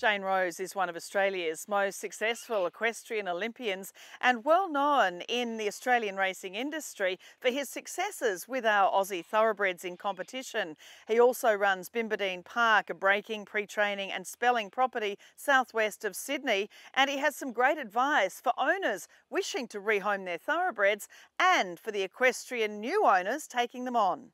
Shane Rose is one of Australia's most successful equestrian Olympians and well known in the Australian racing industry for his successes with our Aussie Thoroughbreds in competition. He also runs Bimbadeen Park, a breaking, pre-training and spelling property southwest of Sydney, and he has some great advice for owners wishing to rehome their Thoroughbreds and for the equestrian new owners taking them on.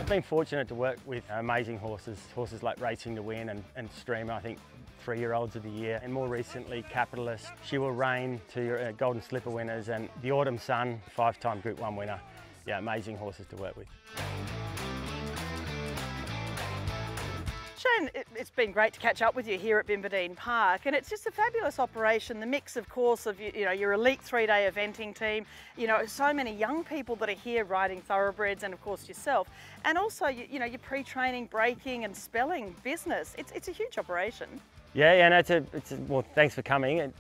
I've been fortunate to work with amazing horses like Racing to Win and Streamer, I think 3-year-olds of the year, and more recently Capitalist. She will reign to your Golden Slipper winners, and the Autumn Sun, 5-time Group 1 winner. Yeah, amazing horses to work with. Shane, it's been great to catch up with you here at Bimbadeen Park, and it's just a fabulous operation. The mix, of course, of your elite 3-day eventing team, so many young people that are here riding Thoroughbreds, and of course yourself, and also your pre-training, breaking and spelling business. It's a huge operation. Yeah, no, well, thanks for coming. It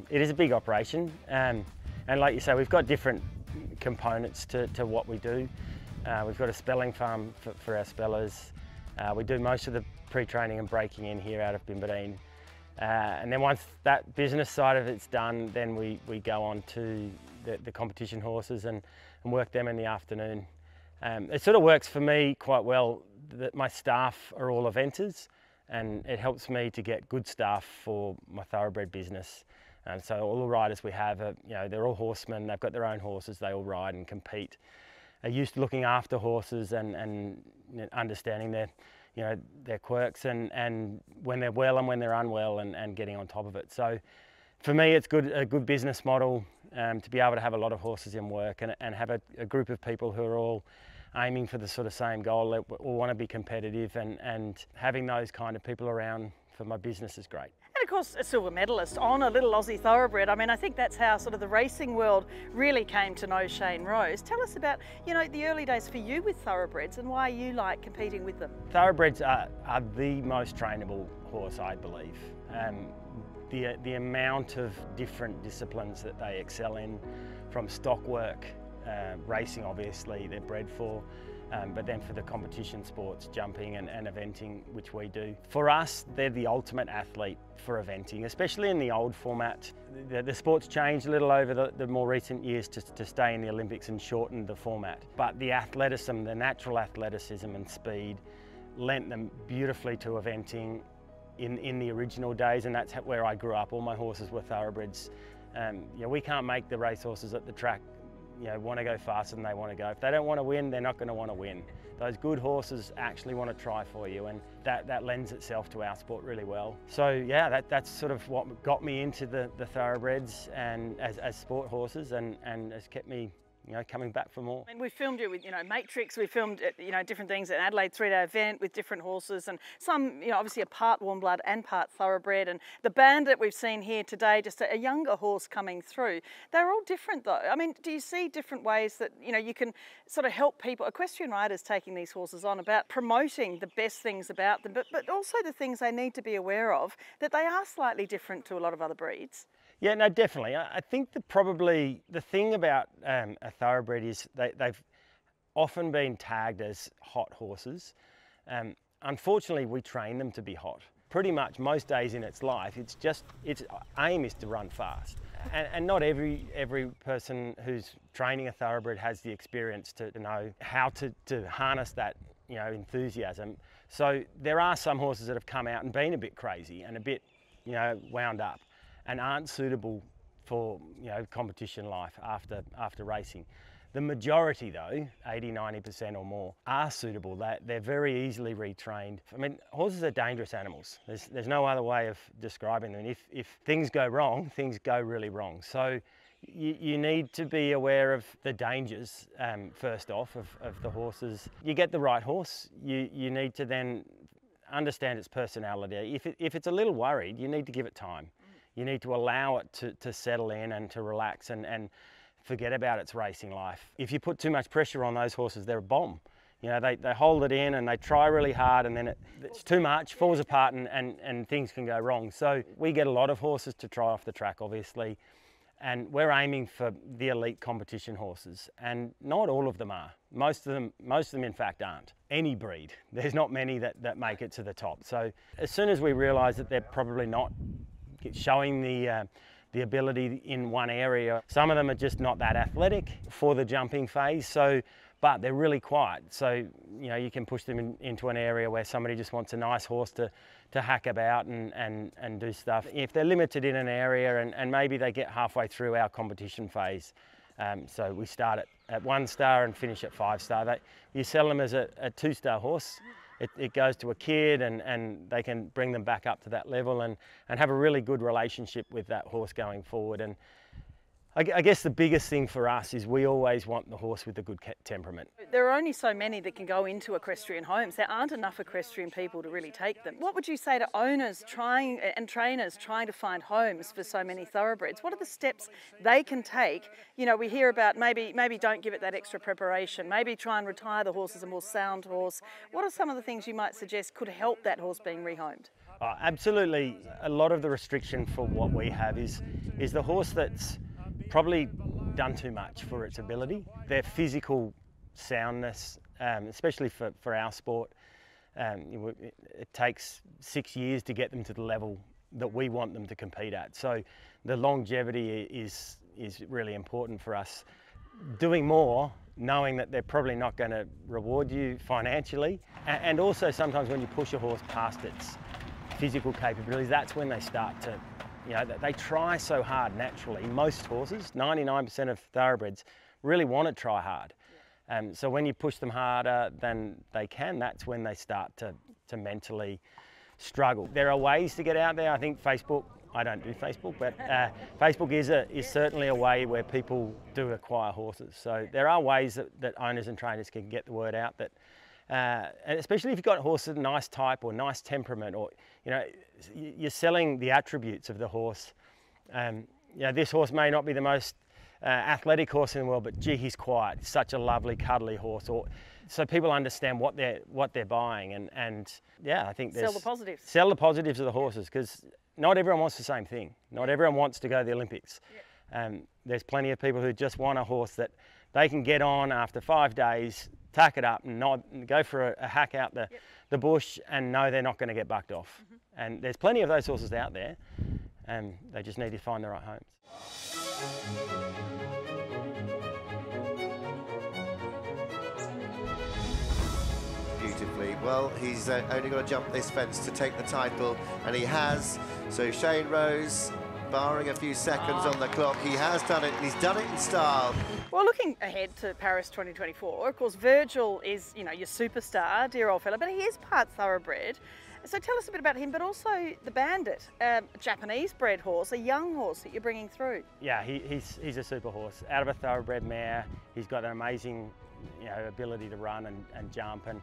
is a big operation, and like you say, we've got different components to what we do. We've got a spelling farm for our spellers. We do most of the pre-training and breaking in here out of Bimbadeen. And then once that business side of it's done, then we go on to the competition horses and work them in the afternoon. It sort of works for me quite well that my staff are all eventers, and it helps me to get good staff for my thoroughbred business. And so all the riders we have are, they're all horsemen, they've got their own horses, they all ride and compete. Are used to looking after horses and understanding their quirks and when they're well and when they're unwell and getting on top of it. So for me, it's a good business model to be able to have a lot of horses in work and have a group of people who are all aiming for the sort of same goal, that all want to be competitive, and having those kind of people around for my business is great. And of course, a silver medalist on a little Aussie Thoroughbred. I mean, I think that's how sort of the racing world really came to know Shane Rose. Tell us about, the early days for you with Thoroughbreds and why you like competing with them. Thoroughbreds are the most trainable horse, I believe. The amount of different disciplines that they excel in, from stock work, racing obviously they're bred for, but then for the competition sports, jumping and eventing, which we do. For us, they're the ultimate athlete for eventing, especially in the old format. The sport's changed a little over the more recent years to stay in the Olympics and shorten the format. But the athleticism, the natural athleticism and speed lent them beautifully to eventing in the original days, and that's where I grew up. All my horses were Thoroughbreds. We can't make the racehorses at the track want to go faster than they want to go. If they don't want to win, they're not going to want to win. Those good horses actually want to try for you, and that lends itself to our sport really well. So yeah, that's sort of what got me into the Thoroughbreds and as sport horses, and has kept me coming back for more. And we filmed you with, Matrix, we filmed, different things at Adelaide 3-day event with different horses, and some, obviously a part warm blood and part Thoroughbred. And the Bandit we've seen here today, just a younger horse coming through. They're all different though. I mean, do you see different ways that, you can sort of help people, equestrian riders taking these horses on, about promoting the best things about them, but also the things they need to be aware of, that they are slightly different to a lot of other breeds? Yeah, no, definitely. I think that probably the thing about a Thoroughbred is they've often been tagged as hot horses. Unfortunately, we train them to be hot. Pretty much most days in its life, its aim is to run fast. And not every person who's training a Thoroughbred has the experience to know how to harness that enthusiasm. So there are some horses that have come out and been a bit crazy and a bit wound up, and aren't suitable for competition life after racing. The majority though, 80–90% or more, are suitable. They're very easily retrained. I mean, horses are dangerous animals. There's no other way of describing them. If things go wrong, things go really wrong. So you need to be aware of the dangers first off of the horses. You get the right horse, you need to then understand its personality. If it's a little worried, you need to give it time. You need to allow it to settle in and to relax and forget about its racing life. If you put too much pressure on those horses, they're a bomb. You know, they hold it in and they try really hard, and then it's too much, falls apart, and things can go wrong. So we get a lot of horses to try off the track, obviously, and we're aiming for the elite competition horses, and not all of them are. Most of them in fact aren't. Any breed, there's not many that make it to the top. So as soon as we realise that they're probably not showing the ability in one area, some of them are just not that athletic for the jumping phase. So, but they're really quiet. So, you know, you can push them into an area where somebody just wants a nice horse to hack about and do stuff. If they're limited in an area and maybe they get halfway through our competition phase, so we start at 1 star and finish at 5 star. You sell them as a 2-star horse. It goes to a kid and they can bring them back up to that level and have a really good relationship with that horse going forward. And I guess the biggest thing for us is we always want the horse with a good temperament. There are only so many that can go into equestrian homes. There aren't enough equestrian people to really take them. What would you say to owners and trainers trying to find homes for so many thoroughbreds? What are the steps they can take? You know, we hear about maybe don't give it that extra preparation, maybe try and retire the horse as a more sound horse. What are some of the things you might suggest could help that horse being rehomed? Absolutely. A lot of the restriction for what we have is the horse that's probably done too much for its ability. Their physical soundness, especially for our sport, it takes 6 years to get them to the level that we want them to compete at. So the longevity is really important for us. Doing more, knowing that they're probably not going to reward you financially, and also sometimes when you push a horse past its physical capabilities, that's when they start to, you know, they try so hard naturally. Most horses, 99% of thoroughbreds, really want to try hard. So when you push them harder than they can, that's when they start to mentally struggle. There are ways to get out there. I think Facebook, I don't do Facebook, but Facebook is certainly a way where people do acquire horses. So there are ways that owners and trainers can get the word out, that and especially if you've got a horse with a nice type or nice temperament, or, you know, you're selling the attributes of the horse. You know, this horse may not be the most athletic horse in the world, but gee, he's quiet. Such a lovely, cuddly horse. So people understand what they're buying, and yeah, I think sell the positives. Sell the positives of the horses, because not everyone wants the same thing. Not everyone wants to go to the Olympics. Yep. There's plenty of people who just want a horse that they can get on after 5 days, tack it up and go for a hack out the bush and know they're not going to get bucked off. And there's plenty of those horses out there, and they just need to find the right homes. Beautifully. Well, he's only got to jump this fence to take the title, and he has. So Shane Rose, barring a few seconds on the clock, he has done it, and he's done it in style. Well, looking ahead to Paris 2024, of course, Virgil is, you know, your superstar, dear old fella, but he is part thoroughbred. So tell us a bit about him, but also the Bandit, a Japanese-bred horse, a young horse that you're bringing through. Yeah, he's a super horse. Out of a thoroughbred mare, he's got an amazing, you know, ability to run and jump, and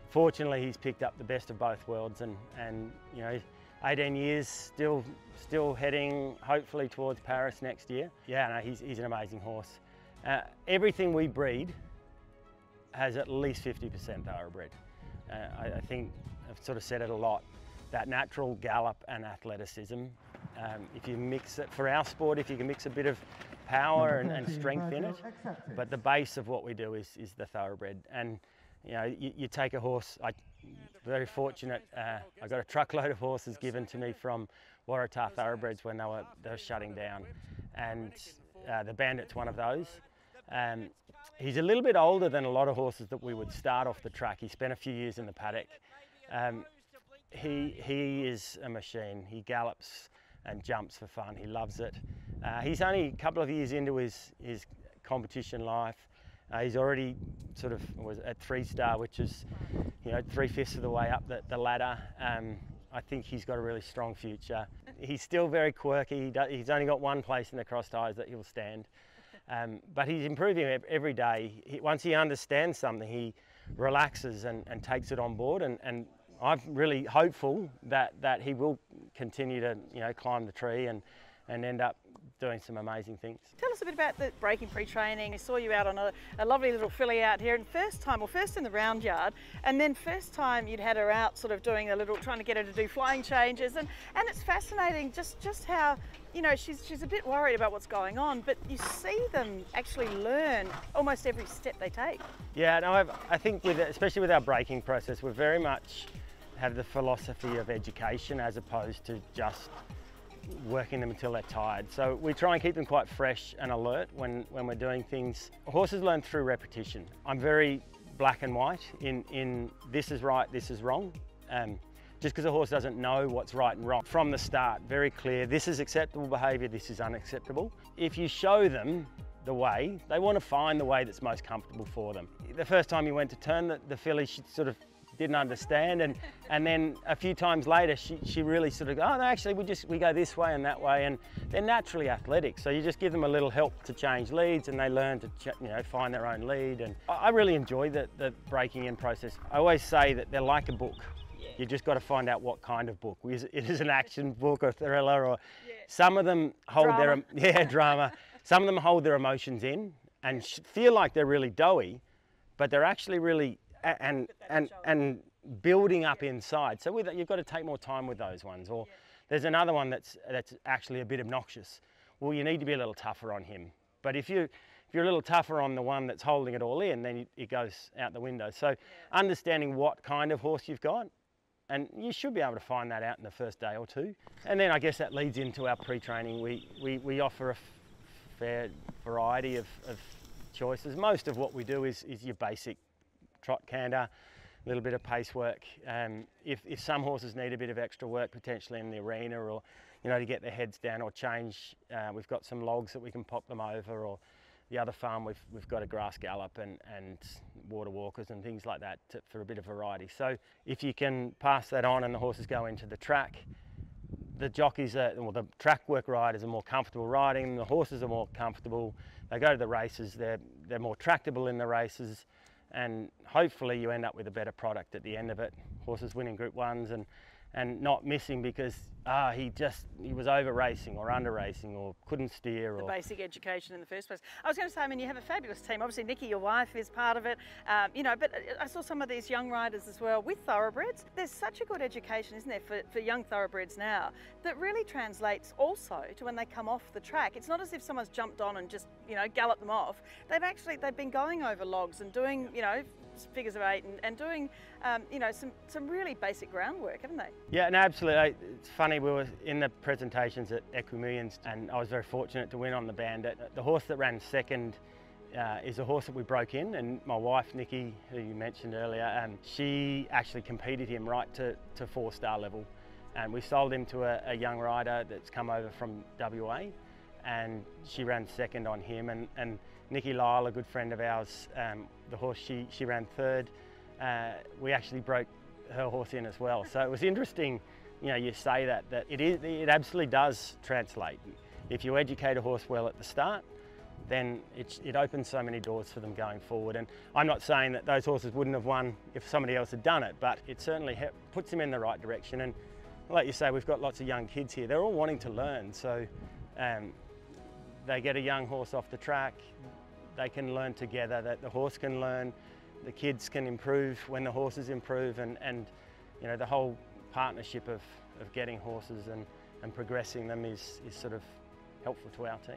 fortunately he's picked up the best of both worlds, and you know, 18 years, still heading hopefully towards Paris next year. Yeah, no, he's an amazing horse. Everything we breed has at least 50% thoroughbred. I think I've sort of said it a lot, that natural gallop and athleticism. If you mix it, for our sport, if you can mix a bit of power and strength in it, but the base of what we do is the thoroughbred. And you know, you take a horse, very fortunate, I got a truckload of horses given to me from Waratah Thoroughbreds when they were shutting down, and the Bandit's one of those. He's a little bit older than a lot of horses that we would start off the track. He spent a few years in the paddock. He is a machine. He gallops and jumps for fun. He loves it. He's only a couple of years into his competition life. He's already sort of was at 3-star, which is, you know, 3/5 of the way up the ladder. I think he's got a really strong future. He's still very quirky. He's only got one place in the cross ties that he'll stand. But he's improving every day. Once he understands something, he relaxes and takes it on board, and I'm really hopeful that he will continue to, you know, climb the tree and end up doing some amazing things. Tell us a bit about the breaking pre-training. I saw you out on a lovely little filly out here, and first in the round yard, and then first time you'd had her out sort of doing a little, trying to get her to do flying changes, and it's fascinating just how, you know, she's a bit worried about what's going on, but you see them actually learn almost every step they take. Yeah, no, I think especially with our breaking process, we very much have the philosophy of education as opposed to just working them until they're tired. So we try and keep them quite fresh and alert when we're doing things. Horses learn through repetition. I'm very black and white in this is right, this is wrong. Just because a horse doesn't know what's right and wrong. From the start, very clear, this is acceptable behaviour, this is unacceptable. If you show them the way, they want to find the way that's most comfortable for them. The first time you went to turn the filly, she sort of didn't understand, and then a few times later she really sort of, oh no, actually we go this way and that way, and they're naturally athletic, so you just give them a little help to change leads and they learn to, you know, find their own lead. And I really enjoy the breaking in process. I always say that they're like a book. You just got to find out what kind of book. It is an action book or thriller, or some of them hold drama. Drama. Some of them hold their emotions in and feel like they're really doughy, but they're actually really and building up inside. So you've got to take more time with those ones. Or there's another one that's actually a bit obnoxious. Well, you need to be a little tougher on him. But if you're a little tougher on the one that's holding it all in, then it goes out the window. So understanding what kind of horse you've got, and you should be able to find that out in the first day or two. And then I guess that leads into our pre-training. We offer a fair variety of choices. Most of what we do is your basic trot canter, a little bit of pace work. If some horses need a bit of extra work potentially in the arena, or, you know, to get their heads down or change, we've got some logs that we can pop them over, or the other farm we've got a grass gallop and water walkers and things like that for a bit of variety. So if you can pass that on and the horses go into the track, the jockeys the track work riders are more comfortable riding, the horses are more comfortable, they go to the races, they're more tractable in the races, and hopefully you end up with a better product at the end of it. Horses winning Group 1s and not missing because he was over racing or under racing or couldn't steer. The basic education in the first place. I was going to say, I mean, you have a fabulous team. Obviously, Nikki, your wife, is part of it. You know, but I saw some of these young riders as well with thoroughbreds. There's such a good education, isn't there, for young thoroughbreds now that really translates also to when they come off the track. It's not as if someone's jumped on and just, you know, galloped them off. They've been going over logs and doing, you know, figures of 8 and doing, you know, some really basic groundwork, haven't they? Yeah, no, absolutely. It's funny, we were in the presentations at Equimillions and I was very fortunate to win on the Bandit. The horse that ran second is a horse that we broke in, and my wife Nikki, who you mentioned earlier, she actually competed him right to 4-star level, and we sold him to a young rider that's come over from WA, and she ran second on him, and Nikki Lyle, a good friend of ours, the horse she ran third, we actually broke her horse in as well. So it was interesting, you know, you say that it absolutely does translate. If you educate a horse well at the start, then it opens so many doors for them going forward. And I'm not saying that those horses wouldn't have won if somebody else had done it, but it certainly puts them in the right direction. And like you say, we've got lots of young kids here. They're all wanting to learn. So they get a young horse off the track, they can learn together, that the horse can learn, the kids can improve when the horses improve, and you know, the whole partnership of getting horses and progressing them is sort of helpful to our team.